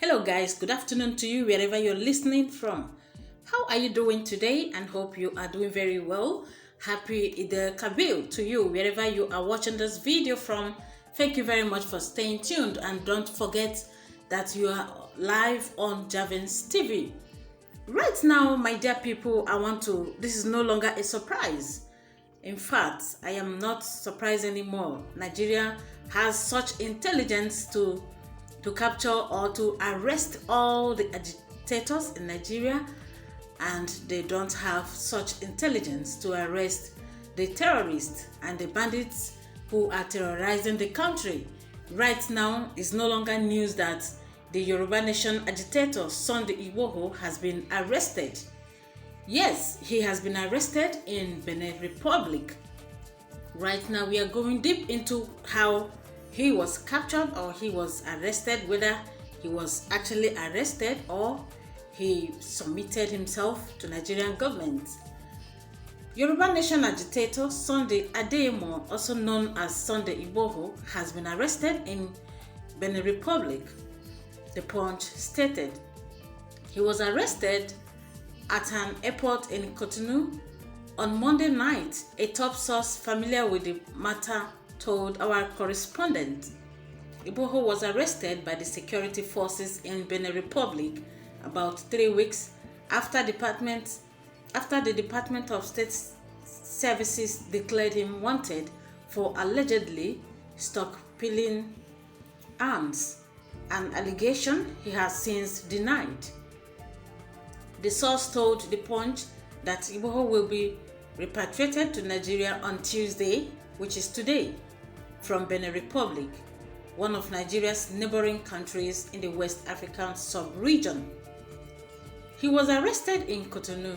Hello guys, good afternoon to you wherever you're listening from. How are you doing today? And hope you are doing very well. Happy Eid Kabir to you wherever you are watching this video from. Thank you very much for staying tuned, and don't forget that you are live on Javins TV. Right now, my dear people, this is no longer a surprise. In fact, I am not surprised anymore. Nigeria has such intelligence to capture or to arrest all the agitators in Nigeria, and they don't have such intelligence to arrest the terrorists and the bandits who are terrorizing the country. Right now, it's no longer news that the Yoruba Nation agitator Sunday Igboho has been arrested. Yes, he has been arrested in Benin Republic. Right now, we are going deep into how he was captured or he was arrested, whether he was actually arrested or he submitted himself to Nigerian government. Yoruba Nation agitator Sunday Adeyemo, also known as Sunday Igboho, has been arrested in Benin Republic. The Punch stated he was arrested at an airport in Cotonou on Monday night. A top source familiar with the matter told our correspondent. Igboho was arrested by the security forces in Benin Republic about 3 weeks after the Department of State Services declared him wanted for allegedly stockpiling arms, an allegation he has since denied. The source told The Punch that Igboho will be repatriated to Nigeria on Tuesday, which is today, from Benin Republic, one of Nigeria's neighboring countries in the West African sub-region. He was arrested in Cotonou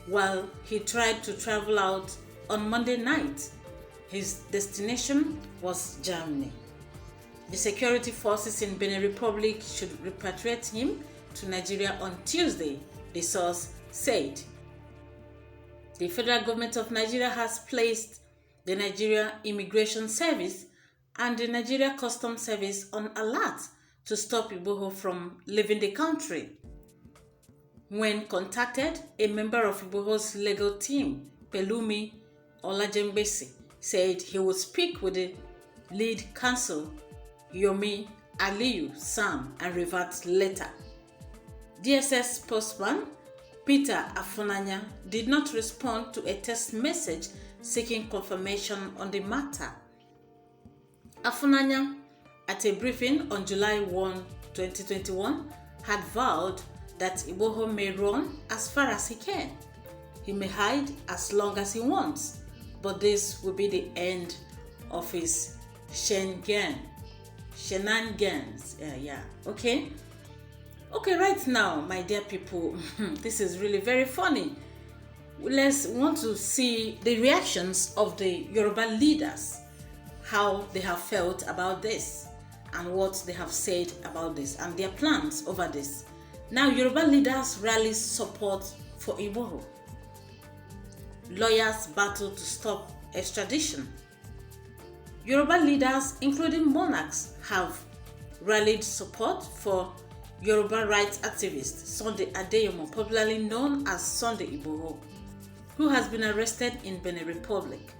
while he tried to travel out on Monday night. His destination was Germany. The security forces in Benin Republic should repatriate him to Nigeria on Tuesday, the source said. The federal government of Nigeria has placed the Nigeria Immigration Service and the Nigeria Customs Service on alert to stop Igboho from leaving the country. When contacted, a member of Igboho's legal team, Pelumi Olajembesi, said he would speak with the lead counsel, Yomi Aliyu Sam, and revert later. DSS spokesman Peter Afunanya did not respond to a text message seeking confirmation on the matter. Afunanya, at a briefing on July 1, 2021, had vowed that Igboho may run as far as he can. He may hide as long as he wants, but this will be the end of his shenanigans. Okay, right now, my dear people, this is really very funny. Let's want to see the reactions of the Yoruba leaders, how they have felt about this and what they have said about this and their plans over this. Now, Yoruba leaders rally support for Igboho. Lawyers battle to stop extradition. Yoruba leaders, including monarchs, have rallied support for Yoruba rights activist Sunday Adeyemo, popularly known as Sunday Igboho, who has been arrested in Benin Republic.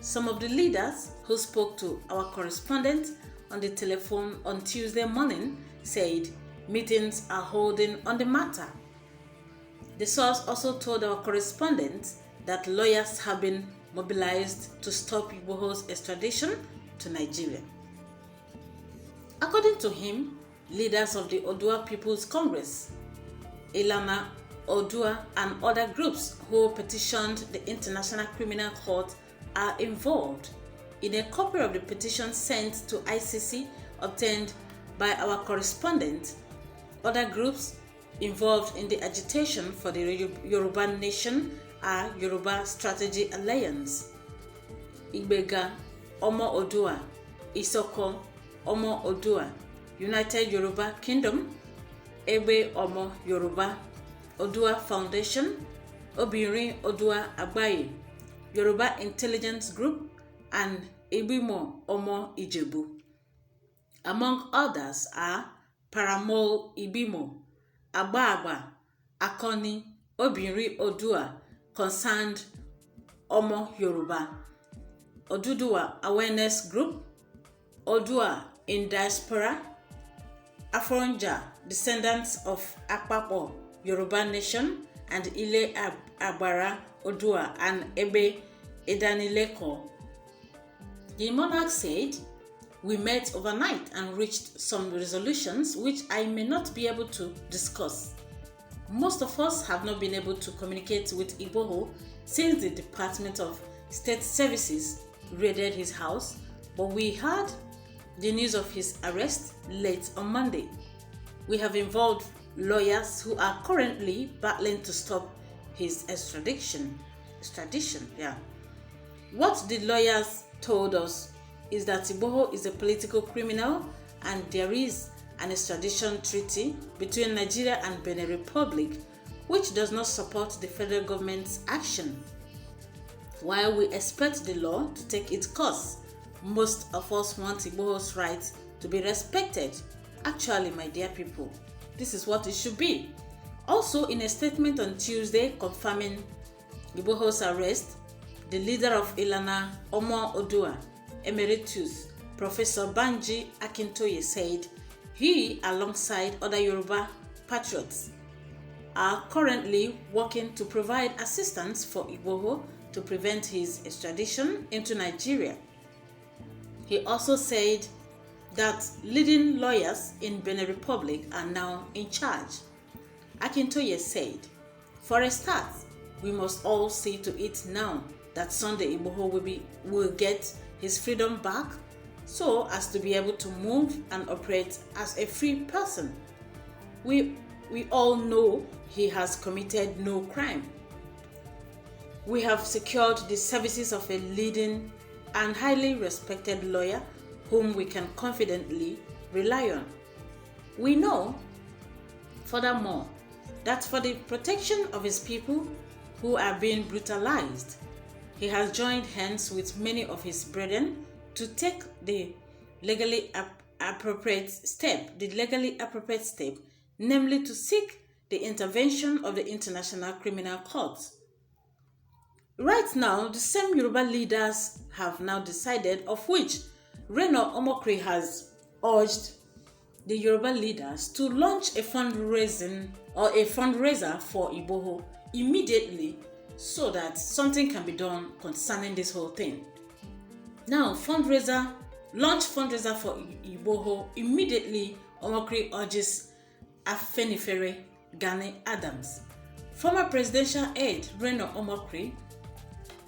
Some of the leaders who spoke to our correspondent on the telephone on Tuesday morning said meetings are holding on the matter. The source also told our correspondent that lawyers have been mobilized to stop Igboho's extradition to Nigeria. According to him, leaders of the Odua People's Congress, Ilana Odua, and other groups who petitioned the International Criminal Court are involved. In a copy of the petition sent to ICC obtained by our correspondent, other groups involved in the agitation for the Yoruba Nation are Yoruba Strategy Alliance, Igbega Omo Odua, Isoko Omo Odua, United Yoruba Kingdom, Ebe Omo Yoruba, Odua Foundation, Obirin Odua Agbaye, Yoruba Intelligence Group, and Ibimo Omo Ijebu. Among others are Paramol Ibimo, Agba Akoni, Obinri Odua concerned Omo Yoruba, Oduduwa Awareness Group, Odua in Diaspora, Afronja, descendants of Akpapo Yoruba Nation, and Ile Agbara Odua and Ebe Edanileko. The monarch said, "We met overnight and reached some resolutions which I may not be able to discuss. Most of us have not been able to communicate with Igboho since the Department of State Services raided his house, but we heard the news of his arrest late on Monday. We have involved lawyers who are currently battling to stop his extradition. What the lawyers told us is that Igboho is a political criminal and there is an extradition treaty between Nigeria and Benin Republic which does not support the federal government's action. While we expect the law to take its course, most of us want Igboho's rights to be respected. Actually, my dear people, this is what it should be." Also, in a statement on Tuesday confirming Igboho's arrest, the leader of Ilana, Omo Odua, Emeritus, Professor Banji Akintoye said he, alongside other Yoruba patriots, are currently working to provide assistance for Igboho to prevent his extradition into Nigeria. He also said that leading lawyers in Benin Republic are now in charge. Akintoye said, "For a start, we must all see to it now that Sunday Igboho will get his freedom back so as to be able to move and operate as a free person. We all know he has committed no crime. We have secured the services of a leading and highly respected lawyer whom we can confidently rely on. We know, furthermore, that for the protection of his people who are being brutalized, he has joined hands with many of his brethren to take the legally appropriate step, namely to seek the intervention of the International Criminal Court. Right now, the same Yoruba leaders have now decided, of which Reno Omokri has urged the Yoruba leaders to launch a fundraiser for Igboho immediately so that something can be done concerning this whole thing. Now, launch fundraiser for Igboho immediately, Omokri urges Afenifere Gani Adams. Former presidential aide Reno Omokri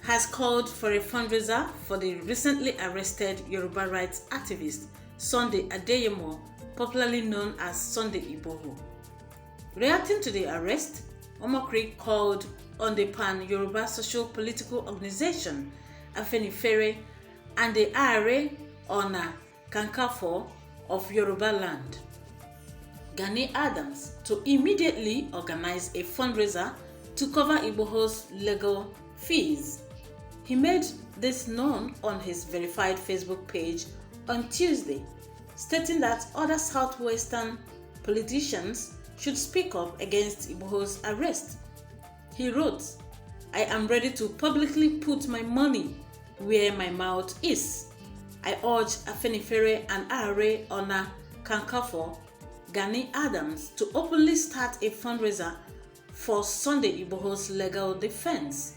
has called for a fundraiser for the recently arrested Yoruba rights activist Sunday Adeyemo, popularly known as Sunday Igboho. Reacting to the arrest, Omokri called on the Pan-Yoruba Social-Political Organization Afenifere and the Are Ona Kankafo of Yoruba land, Gani Adams, to immediately organize a fundraiser to cover Igboho's legal fees. He made this known on his verified Facebook page on Tuesday, stating that other southwestern politicians should speak up against Igboho's arrest. He wrote, "I am ready to publicly put my money where my mouth is. I urge Afenifere and Are Ona Kankafo, Gani Adams to openly start a fundraiser for Sunday Igboho's legal defense.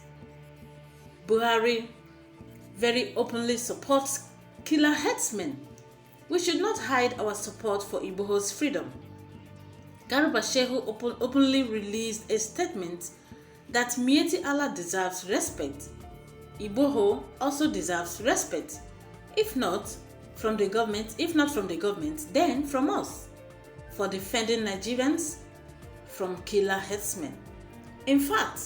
Buhari very openly supports killer headsmen. We should not hide our support for Igboho's freedom." Garba Shehu openly released a statement that Mieti Allah deserves respect. Igboho also deserves respect, if not from the government, then from us, for defending Nigerians from killer headsmen. In fact,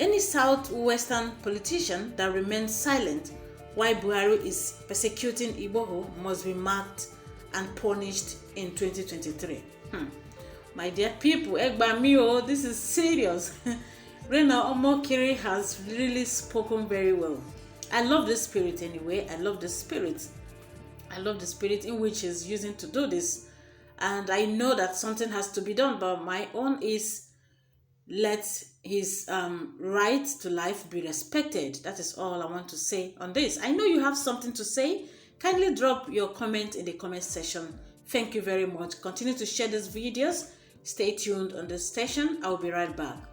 any southwestern politician that remains silent while Buhari is persecuting Igboho must be marked and punished in 2023. My dear people, Egbamio, this is serious. Reno Omokri has really spoken very well. I love this spirit anyway. I love the spirit in which he's using to do this. and I know that something has to be done, but my own is let his right to life be respected. That is all I want to say on this. I know you have something to say. Kindly drop your comment in the comment section. Thank you very much. Continue to share these videos. Stay tuned on this station. I'll be right back.